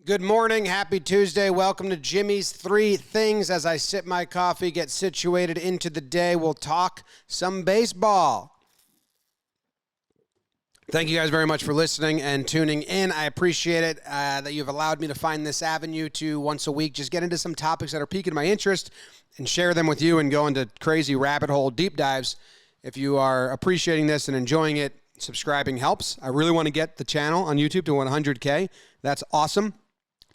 Good morning. Happy Tuesday. Welcome to Jimmy's Three Things. As I sip my coffee, get situated into the day, we'll talk some baseball. Thank you guys very much for listening and tuning in. I appreciate it that you've allowed me to find this avenue to once a week just get into some topics that are piquing my interest and share them with you and go into crazy rabbit hole deep dives. If you are appreciating this and enjoying it, subscribing helps. I really want to get the channel on YouTube to 100K. That's awesome.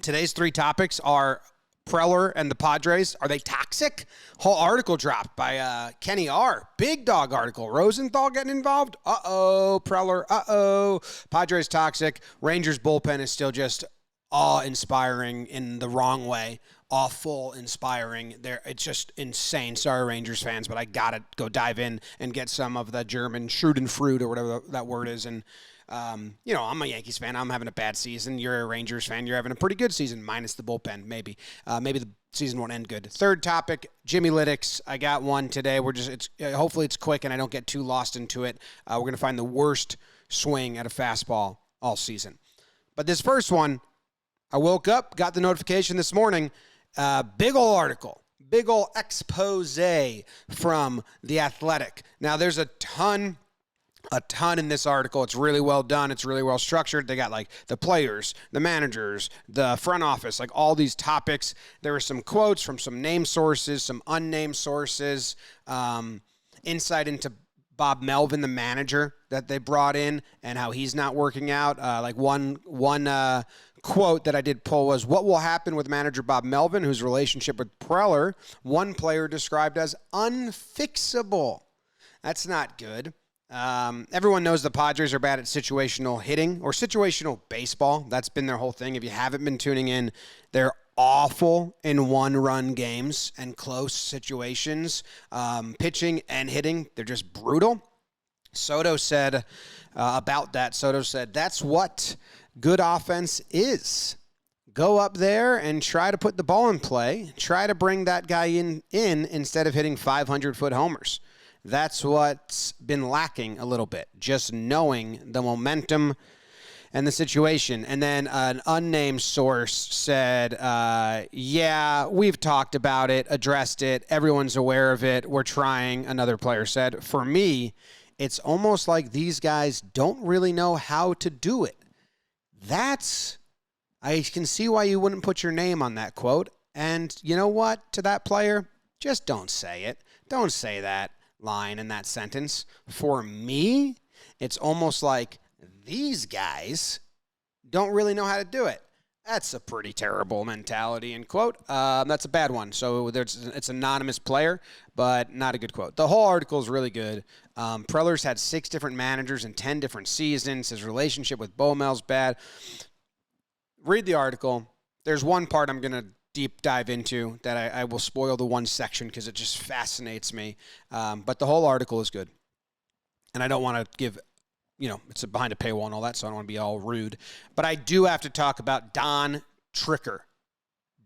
Today's three topics are Preller and the Padres. Are they toxic? Whole article dropped by Kenny R. Big dog article. Rosenthal getting involved? Uh-oh. Preller. Uh-oh. Padres toxic. Rangers bullpen is still just awe-inspiring in the wrong way. Awful inspiring. It's just insane. Sorry, Rangers fans, but I got to go dive in and get some of the German Schadenfreude or whatever that word is. And I'm a Yankees fan. I'm having a bad season. You're a Rangers fan. You're having a pretty good season, minus the bullpen, maybe. Maybe the season won't end good. Third topic, Jimmy Lytics. I got one today. Hopefully it's quick and I don't get too lost into it. We're going to find the worst swing at a fastball all season. But this first one, I woke up, got the notification this morning, big ol' article. Big ol' expose from The Athletic. Now, there's a ton in this article. It's really well done. It's really well structured. They got like the players, the managers, the front office, like all these topics. There were some quotes from some named sources, some unnamed sources, insight into Bob Melvin, the manager that they brought in and how he's not working out. Like one quote that I did pull was, what will happen with manager Bob Melvin, whose relationship with Preller, one player described as unfixable. That's not good. Everyone knows the Padres are bad at situational hitting or situational baseball. That's been their whole thing. If you haven't been tuning in, they're awful in one-run games and close situations. Pitching and hitting, they're just brutal. Soto said about that, that's what good offense is. Go up there and try to put the ball in play. Try to bring that guy in instead of hitting 500-foot homers. That's what's been lacking a little bit, just knowing the momentum and the situation. And then an unnamed source said, yeah, we've talked about it, addressed it. Everyone's aware of it. We're trying, another player said. For me, it's almost like these guys don't really know how to do it. I can see why you wouldn't put your name on that quote. And you know what? To that player, just don't say it. Don't say that line in that sentence. For me, it's almost like these guys don't really know how to do it. That's a pretty terrible mentality and quote. That's a bad one. So it's an anonymous player, but not a good quote. The whole article is really good. Preller's had 6 different managers in 10 different seasons. His relationship with Bomel's bad. Read the article. There's one part I'm going to deep dive into that I will spoil the one section because it just fascinates me. But the whole article is good. And I don't want to give, it's behind a paywall and all that, so I don't want to be all rude. But I do have to talk about Don Tricker.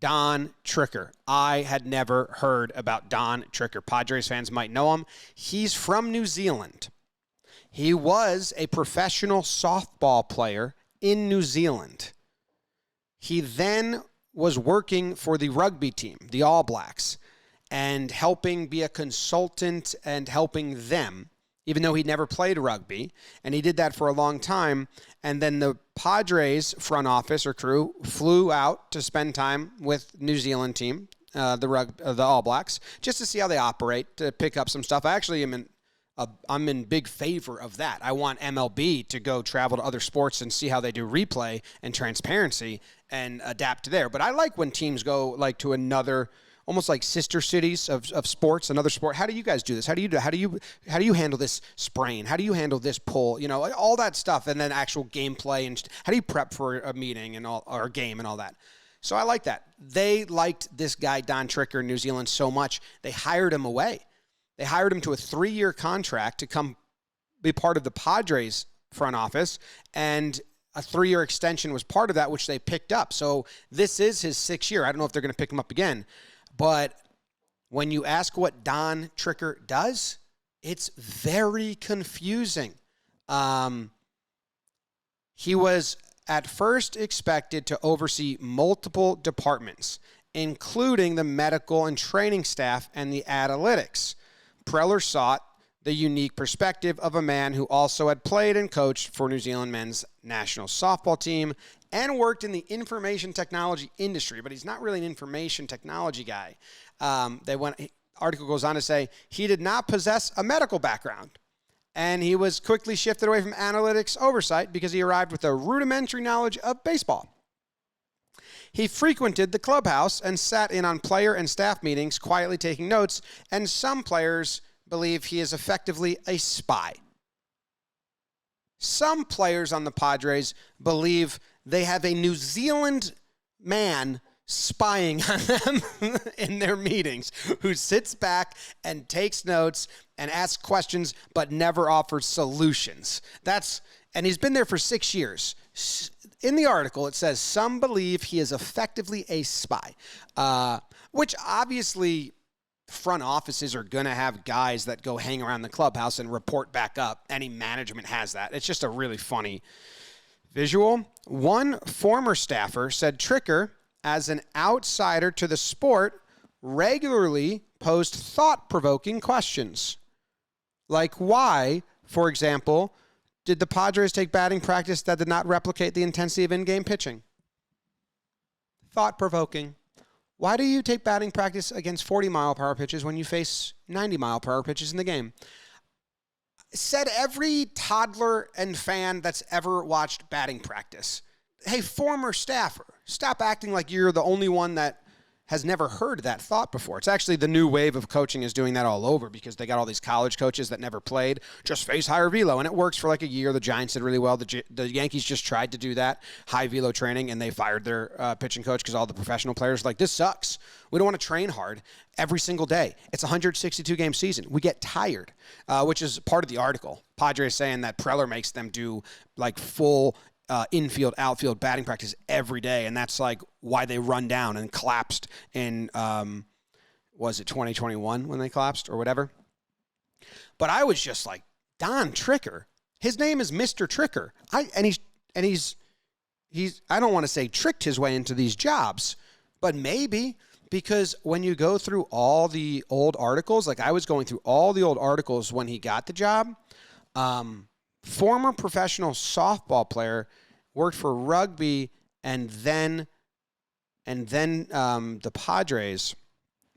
Don Tricker. I had never heard about Don Tricker. Padres fans might know him. He's from New Zealand. He was a professional softball player in New Zealand. He then was working for the rugby team, the All Blacks, and helping be a consultant and helping them, even though he never played rugby. And he did that for a long time. And then the Padres front office or crew flew out to spend time with New Zealand team, the All Blacks, just to see how they operate, to pick up some stuff. I actually I'm in big favor of that. I want MLB to go travel to other sports and see how they do replay and transparency and adapt there. But I like when teams go like to another, almost like sister cities of sports, another sport. How do you guys do this? How do you handle this sprain? How do you handle this pull? All that stuff, and then actual gameplay and how do you prep for a meeting and all or a game and all that. So I like that. They liked this guy Don Tricker in New Zealand so much they hired him away. They hired him to a 3-year contract to come be part of the Padres front office, and a 3-year extension was part of that, which they picked up. So this is his 6th year. I don't know if they're going to pick him up again. But when you ask what Don Tricker does, it's very confusing. He was at first expected to oversee multiple departments, including the medical and training staff and the analytics. Preller sought the unique perspective of a man who also had played and coached for New Zealand men's national softball team and worked in the information technology industry, but he's not really an information technology guy. Article goes on to say he did not possess a medical background, and he was quickly shifted away from analytics oversight because he arrived with a rudimentary knowledge of baseball. He frequented the clubhouse and sat in on player and staff meetings, quietly taking notes, and some players believe he is effectively a spy. Some players on the Padres believe they have a New Zealand man spying on them in their meetings, who sits back and takes notes and asks questions but never offers solutions. And he's been there for 6 years. In the article, it says some believe he is effectively a spy, which obviously front offices are going to have guys that go hang around the clubhouse and report back up. Any management has that. It's just a really funny visual. One former staffer said Tricker, as an outsider to the sport, regularly posed thought-provoking questions. Like why, for example, did the Padres take batting practice that did not replicate the intensity of in-game pitching? Thought-provoking. Why do you take batting practice against 40-mile-per-hour pitches when you face 90-mile-per-hour pitches in the game? Said every toddler and fan that's ever watched batting practice. Hey, former staffer, stop acting like you're the only one that has never heard that thought before. It's actually the new wave of coaching is doing that all over because they got all these college coaches that never played, just face higher velo, and it works for like a year. The Giants did really well. The Yankees just tried to do that, high velo training, and they fired their pitching coach because all the professional players were like, this sucks. We don't want to train hard every single day. It's a 162-game season. We get tired, which is part of the article. Padres saying that Preller makes them do like full infield, outfield batting practice every day, and that's like why they run down and collapsed in, was it 2021 when they collapsed or whatever? But I was just like, Don Tricker. His name is Mr. Tricker. He's I don't want to say tricked his way into these jobs, but maybe, because when you go through all the old articles, like I was going through all the old articles when he got the job, former professional softball player, worked for rugby, and then the Padres.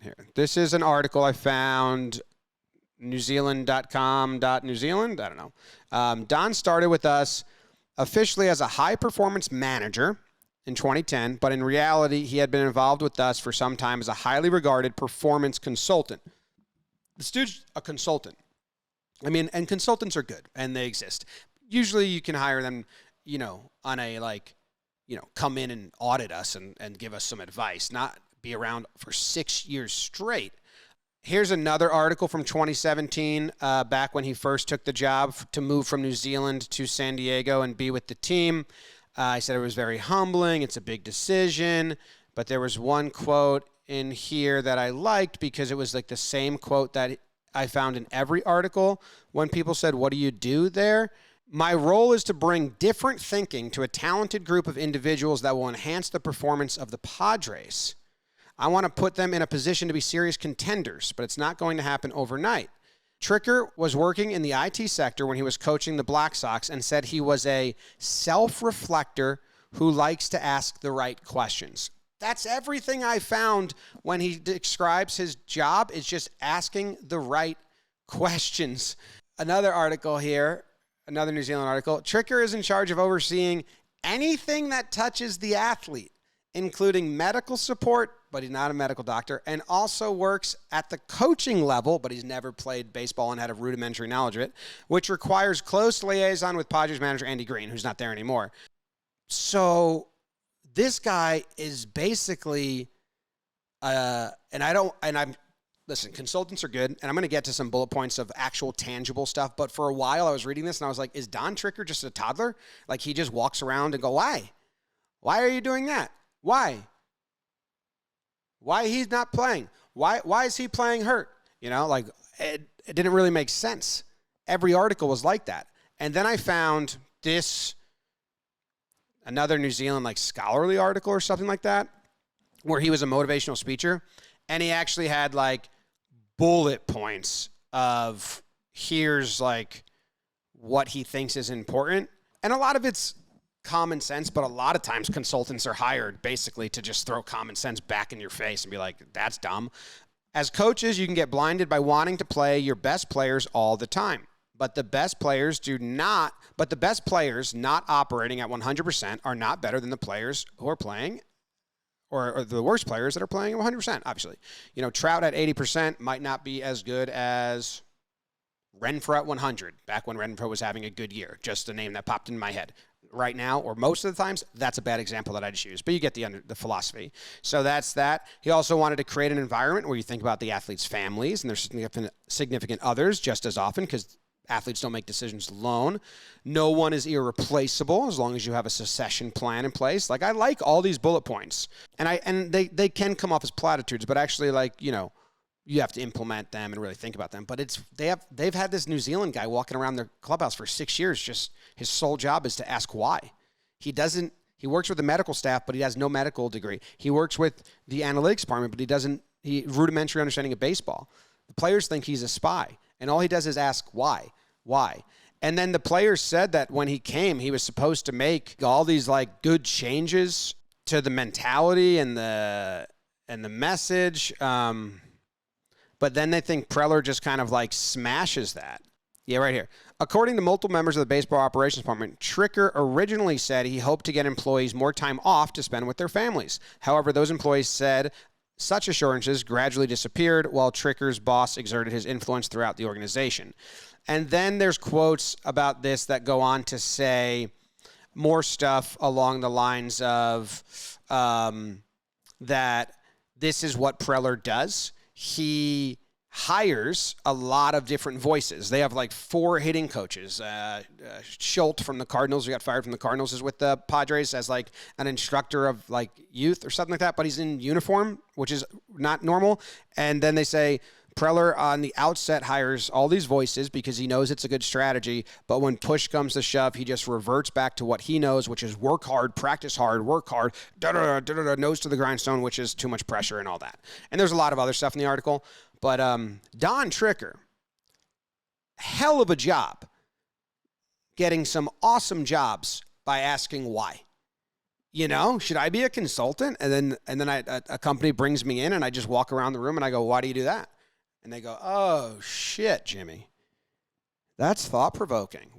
Here, this is an article I found, newzealand.com.New Zealand. I don't know. Don started with us officially as a high-performance manager in 2010, but in reality, he had been involved with us for some time as a highly regarded performance consultant. This dude's a consultant. I mean, and consultants are good, and they exist. Usually you can hire them, on a, come in and audit us and give us some advice, not be around for 6 years straight. Here's another article from 2017, back when he first took the job to move from New Zealand to San Diego and be with the team. I said it was very humbling. It's a big decision. But there was one quote in here that I liked because it was like the same quote that I found in every article when people said, what do you do there? My role is to bring different thinking to a talented group of individuals that will enhance the performance of the Padres. I want to put them in a position to be serious contenders, but it's not going to happen overnight. Tricker was working in the IT sector when he was coaching the Black Sox and said he was a self-reflector who likes to ask the right questions. That's everything I found when he describes his job, is just asking the right questions. Another article here, another New Zealand article. Tricker is in charge of overseeing anything that touches the athlete, including medical support, but he's not a medical doctor, and also works at the coaching level, but he's never played baseball and had a rudimentary knowledge of it, which requires close liaison with Padres manager Andy Green, who's not there anymore. So this guy is basically, listen, consultants are good, and I'm going to get to some bullet points of actual tangible stuff, but for a while I was reading this and I was like, is Don Tricker just a toddler? Like he just walks around and go, why? Why are you doing that? Why? Why he's not playing? Why is he playing hurt? It didn't really make sense. Every article was like that. And then I found this another New Zealand like scholarly article or something like that, where he was a motivational speaker, and he actually had like bullet points of here's like what he thinks is important. And a lot of it's common sense, but a lot of times consultants are hired basically to just throw common sense back in your face and be like, that's dumb. As coaches, you can get blinded by wanting to play your best players all the time. But the best players not operating at 100% are not better than the players who are playing or the worst players that are playing at 100%, obviously. You know, Trout at 80% might not be as good as Renfroe at 100, back when Renfroe was having a good year. Just a name that popped in my head. Right now, or most of the times, that's a bad example that I just used. But you get the philosophy. So that's that. He also wanted to create an environment where you think about the athletes' families and their significant others just as often, because athletes don't make decisions alone. No one is irreplaceable as long as you have a succession plan in place. Like, I like all these bullet points. And they can come off as platitudes, but actually, like, you know, you have to implement them and really think about them. But they've had this New Zealand guy walking around their clubhouse for 6 years. Just his sole job is to ask why. He works with the medical staff, but he has no medical degree. He works with the analytics department, but he rudimentary understanding of baseball. The players think he's a spy, and all he does is ask why. And then the players said that when he came, he was supposed to make all these like good changes to the mentality and the message. But then they think Preller just kind of like smashes that. Yeah, right here. According to multiple members of the baseball operations department, Tricker originally said he hoped to get employees more time off to spend with their families. However, those employees said such assurances gradually disappeared while Tricker's boss exerted his influence throughout the organization. And then there's quotes about this that go on to say more stuff along the lines of that this is what Preller does. He hires a lot of different voices. They have like 4 hitting coaches. Schultz from the Cardinals, who got fired from the Cardinals, is with the Padres as like an instructor of like youth or something like that, but he's in uniform, which is not normal. And then they say Preller on the outset hires all these voices because he knows it's a good strategy, but when push comes to shove, he just reverts back to what he knows, which is work hard, practice hard, work hard, nose to the grindstone, which is too much pressure and all that. And there's a lot of other stuff in the article, but Don Tricker, hell of a job getting some awesome jobs by asking why. You know, should I be a consultant? And then a company brings me in and I just walk around the room and I go, why do you do that? And they go, oh, shit, Jimmy. That's thought-provoking.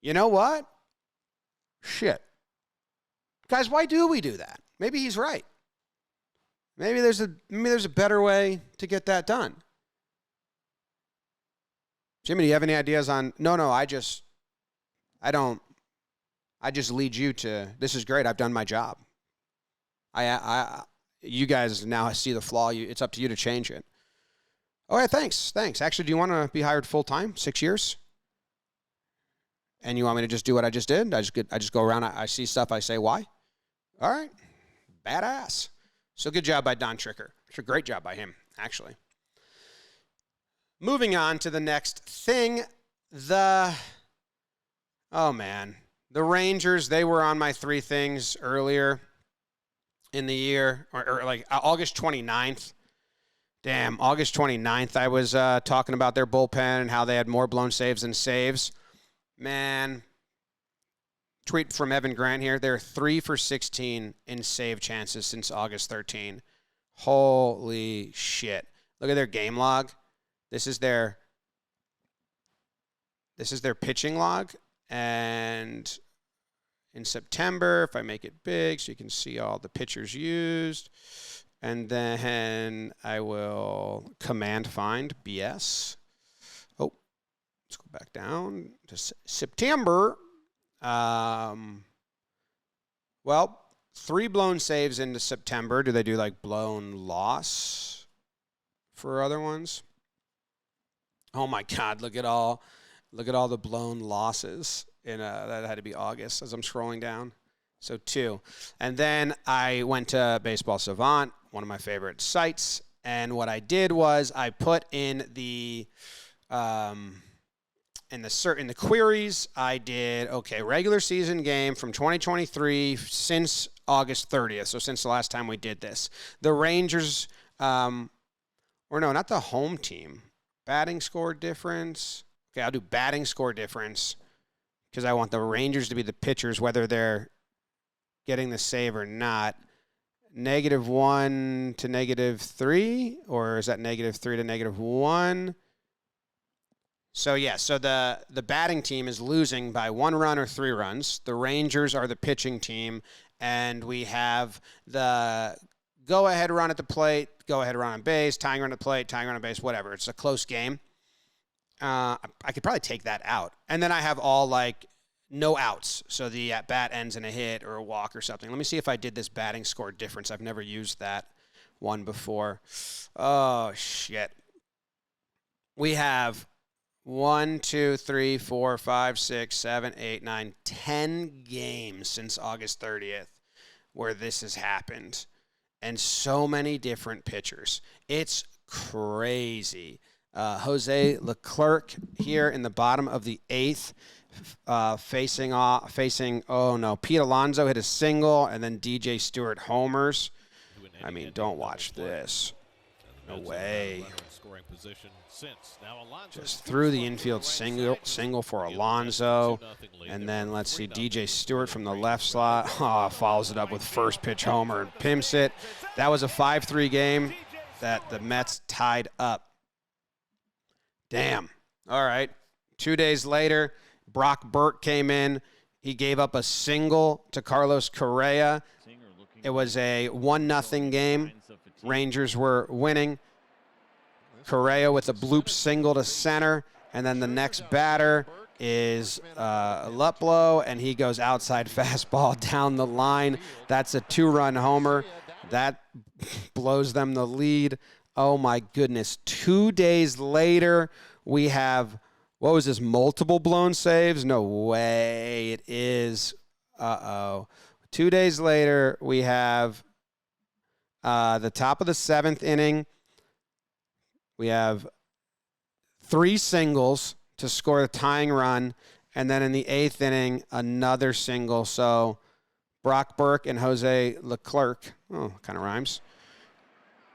You know what? Shit. Guys, why do we do that? Maybe he's right. Maybe there's a better way to get that done. Jimmy, do you have any ideas on? No, I just lead you to, this is great. I've done my job. You guys now see the flaw. It's up to you to change it. All right, thanks. Actually, do you want to be hired full-time, 6 years? And you want me to just do what I just did? I just go around, I see stuff, I say why? All right, badass. So good job by Don Tricker. It's a great job by him, actually. Moving on to the next thing, the Rangers, they were on my 3 things earlier in the year, or like August 29th. Damn, August 29th, I was talking about their bullpen and how they had more blown saves than saves. Man, tweet from Evan Grant here. They're 3 for 16 in save chances since August 13. Holy shit. Look at their game log. This is their pitching log. And in September, if I make it big so you can see all the pitchers used, and then I will command find BS. Oh, let's go back down to September. Well, 3 blown saves into September. Do they do like blown loss for other ones? Oh my God! Look at all the blown losses in that had to be August as I'm scrolling down. So 2. And then I went to Baseball Savant, one of my favorite sites, and what I did was I put in the in the queries, I did, okay, regular season game from 2023 since August 30th, so since the last time we did this. The Rangers, or no, not the home team. Batting score difference. Okay, I'll do batting score difference because I want the Rangers to be the pitchers, whether they're getting the save or not. -1 to -3, or is that -3 to -1? So, yeah, so the batting team is losing by 1 run or 3 runs. The Rangers are the pitching team, and we have the go-ahead run at the plate, go-ahead run on base, tying run at the plate, tying run on base, whatever. It's a close game. I could probably take that out. And then I have all, like, no outs. So the at-bat ends in a hit or a walk or something. Let me see if I did this batting score difference. I've never used that one before. Oh, shit. We have 1, 2, 3, 4, 5, 6, 7, 8, 9, 10 games since August 30th where this has happened. And so many different pitchers. It's crazy. Jose Leclerc here in the bottom of the 8th, facing, oh no, Pete Alonso hit a single, and then DJ Stewart homers. I mean, don't watch this. No way. Just threw the infield single for Alonso. And then let's see, DJ Stewart from the left slot. Follows it up with first pitch homer and pimps it. That was a 5-3 game that the Mets tied up. Damn. All right. 2 days later, Brock Burke came in. He gave up a single to Carlos Correa. It was a 1-0 game. Rangers were winning. Correa with a bloop single to center. And then the next batter is Luplow, and he goes outside fastball down the line. That's a 2-run homer. That blows them the lead. Oh, my goodness. 2 days later, we have, what was this, multiple blown saves? No way. It is. 2 days later, we have the top of the 7th inning. We have 3 singles to score a tying run. And then in the 8th inning, another single. So Brock Burke and Jose Leclerc. Oh, kind of rhymes.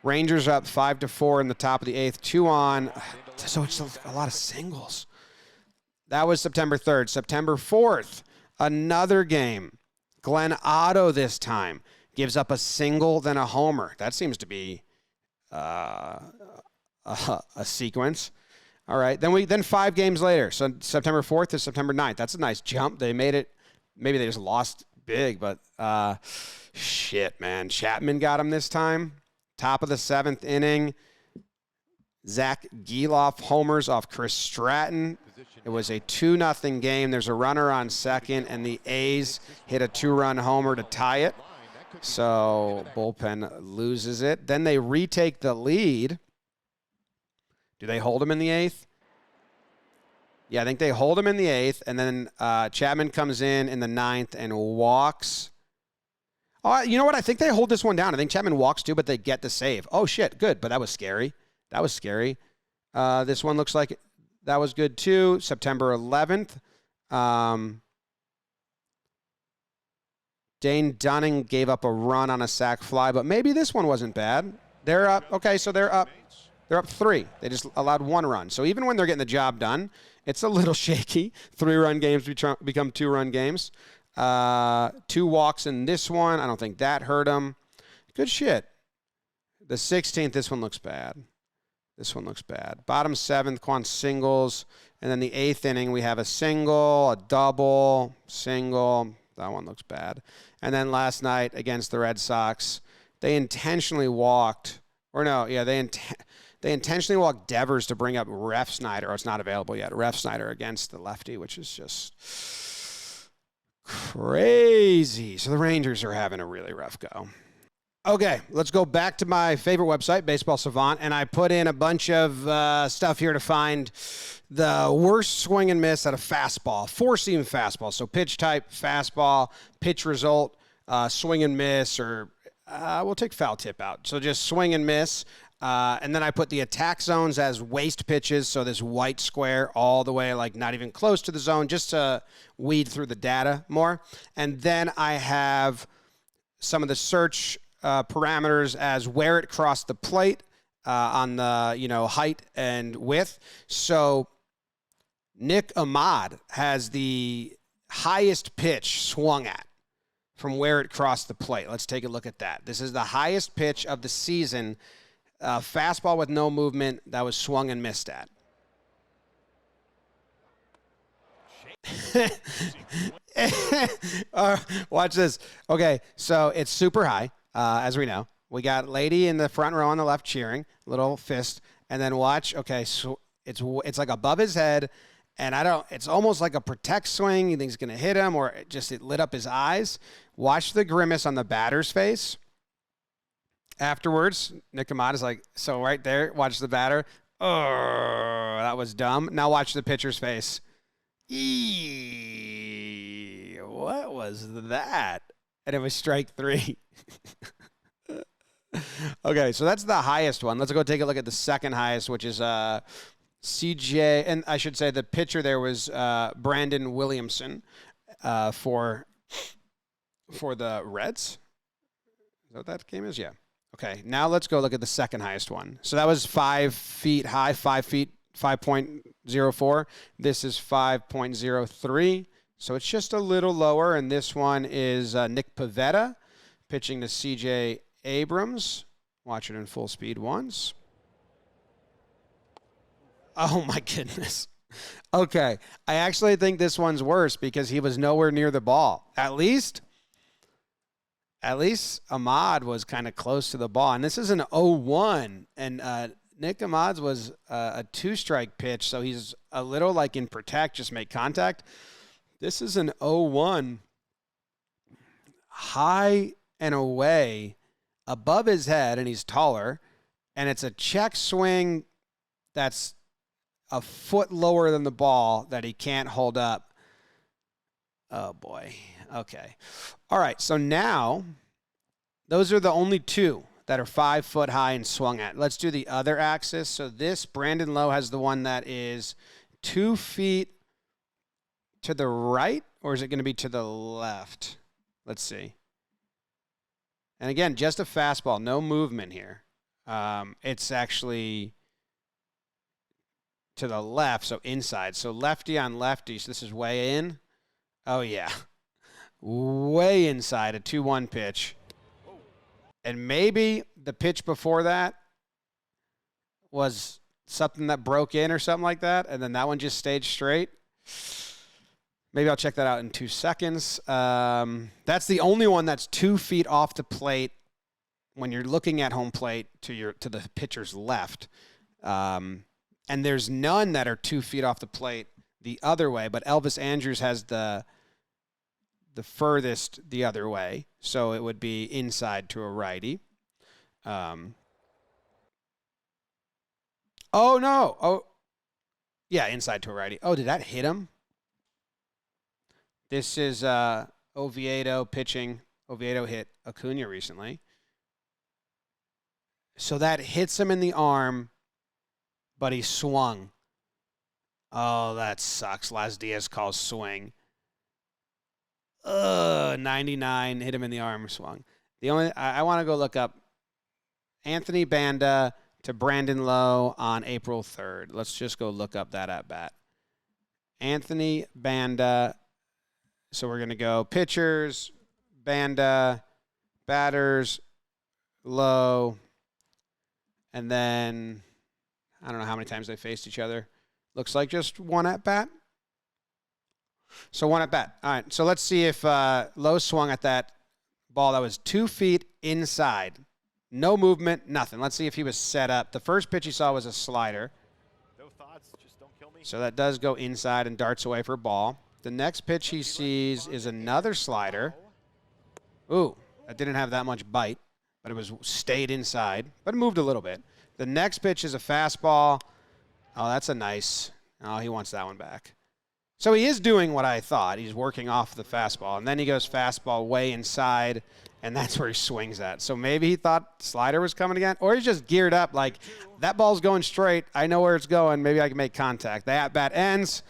Rangers up 5-4 in the top of the 8th, 2 on. So it's a lot of singles. That was September 3rd. September 4th, another game. Glenn Otto this time gives up a single, then a homer. That seems to be a sequence. All right. Then 5 games later. So September 4th to September 9th. That's a nice jump. They made it. Maybe they just lost big, but shit, man. Chapman got him this time. Top of the 7th inning, Zach Gelof homers off Chris Stratton. It was a 2-0 game. There's a runner on second, and the A's hit a 2-run homer to tie it. So Bullpen loses it. Then they retake the lead. Do they hold him in the 8th? Yeah, I think they hold him in the 8th, and then Chapman comes in the 9th and walks. Oh, you know what? I think they hold this one down. I think Chapman walks too, but they get the save. Oh, shit. Good. But that was scary. That was scary. This one looks like that was good too. September 11th. Dane Dunning gave up a run on a sac fly, but maybe this one wasn't bad. They're up. Okay, so they're up. They're up 3. They just allowed 1 run. So even when they're getting the job done, it's a little shaky. 3-run games become 2-run games. 2 walks in this one. I don't think that hurt him. Good shit. The 16th, this one looks bad. This one looks bad. Bottom 7th, Quan singles. And then the 8th inning, we have a single, a double, single. That one looks bad. And then last night against the Red Sox, they intentionally walked. Or no, yeah, they intentionally walked Devers to bring up Ref Snyder. Oh, it's not available yet. Ref Snyder against the lefty, which is just crazy. So the Rangers are having a really rough go. Okay, let's go back to my favorite website, Baseball Savant, and I put in a bunch of stuff here to find the worst swing and miss at a fastball, 4-seam fastball. So pitch type, fastball, pitch result, swing and miss, or we'll take foul tip out. So just swing and miss. And then I put the attack zones as waste pitches, so this white square all the way, like not even close to the zone, just to weed through the data more. And then I have some of the search parameters as where it crossed the plate on the height and width. So Nick Ahmad has the highest pitch swung at from where it crossed the plate. Let's take a look at that. This is the highest pitch of the season. Fastball with no movement that was swung and missed at. Watch this. Okay, so it's super high, as we know. We got lady in the front row on the left cheering, little fist, and then watch. Okay, so it's like above his head, and it's almost like a protect swing. You think he's gonna hit him, or it lit up his eyes. Watch the grimace on the batter's face. Afterwards, Nick Ahmad is like, so right there, watch the batter. Oh, that was dumb. Now watch the pitcher's face. What was that? And it was strike 3. Okay, so that's the highest one. Let's go take a look at the second highest, which is CJ. And I should say the pitcher there was Brandon Williamson for the Reds. Is that what that game is? Yeah. Okay, now let's go look at the second highest one. So that was 5 feet high, 5 feet, 5.04. This is 5.03. So it's just a little lower. And this one is Nick Pivetta pitching to CJ Abrams. Watch it in full speed once. Oh, my goodness. Okay, I actually think this one's worse because he was nowhere near the ball. At least Ahmad was kind of close to the ball. And this is an 0-1. And Nick Ahmad's was a 2-strike pitch, so he's a little like in protect, just make contact. This is an 0-1. High and away, above his head, and he's taller. And it's a check swing that's a foot lower than the ball that he can't hold up. Oh, boy. Okay. All right, so now those are the only two that are 5 foot high and swung at. Let's do the other axis. So this, Brandon Lowe has the one that is 2 feet to the right, or is it going to be to the left? Let's see. And again, just a fastball, no movement here. It's actually to the left, so inside. So lefty on lefty, so this is way in. Oh, yeah. Way inside, a 2-1 pitch. And maybe the pitch before that was something that broke in or something like that, and then that one just stayed straight. Maybe I'll check that out in 2 seconds. That's the only one that's 2 feet off the plate when you're looking at home plate to the pitcher's left. And there's none that are 2 feet off the plate the other way, but Elvis Andrews has the furthest the other way, so it would be inside to a righty. Oh, no. Oh, yeah, inside to a righty. Oh, did that hit him? This is Oviedo pitching. Oviedo hit Acuna recently. So that hits him in the arm, but he swung. Oh, that sucks. Las Diaz calls swing. 99, hit him in the arm, swung. I want to go look up Anthony Banda to Brandon Lowe on April 3rd. Let's just go look up that at bat. Anthony Banda. So we're going to go pitchers, Banda, batters, Lowe, and then I don't know how many times they faced each other. Looks like just one at bat. So one at bat. All right, so let's see if Lowe swung at that ball that was 2 feet inside. No movement, nothing. Let's see if he was set up. The first pitch he saw was a slider. No thoughts, just don't kill me. So that does go inside and darts away for a ball. The next pitch he sees is another slider. Ooh, that didn't have that much bite, but it stayed inside, but it moved a little bit. The next pitch is a fastball. Oh, that's a nice. Oh, he wants that one back. So he is doing what I thought. He's working off the fastball, and then he goes fastball way inside, and that's where he swings at. So maybe he thought slider was coming again, or he's just geared up like, that ball's going straight. I know where it's going. Maybe I can make contact. The at-bat ends.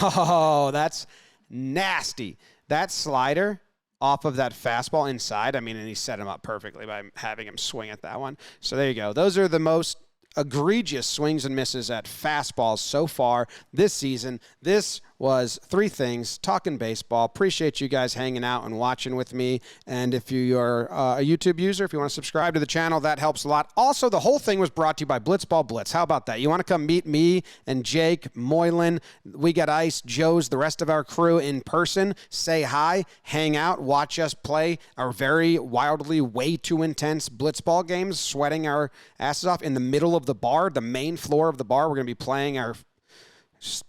Oh, that's nasty. That slider off of that fastball inside, and he set him up perfectly by having him swing at that one. So there you go. Those are the most egregious swings and misses at fastballs so far this season. This was Three Things, Talking Baseball. Appreciate you guys hanging out and watching with me. And if you're a YouTube user, if you want to subscribe to the channel, that helps a lot. Also, the whole thing was brought to you by Blitzball Blitz. How about that? You want to come meet me and Jake, Moylan, We Got Ice, Joe's, the rest of our crew in person, say hi, hang out, watch us play our very wildly, way too intense Blitzball games, sweating our asses off in the middle of the bar, the main floor of the bar. We're going to be playing our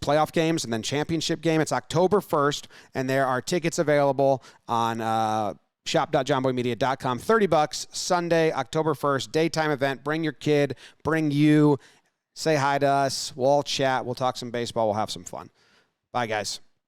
playoff games and then championship game. It's October 1st, and there are tickets available on shop.johnboymedia.com. $30 Sunday, October 1st, daytime event. Bring your kid, bring you, say hi to us. We'll all chat. We'll talk some baseball. We'll have some fun. Bye, guys.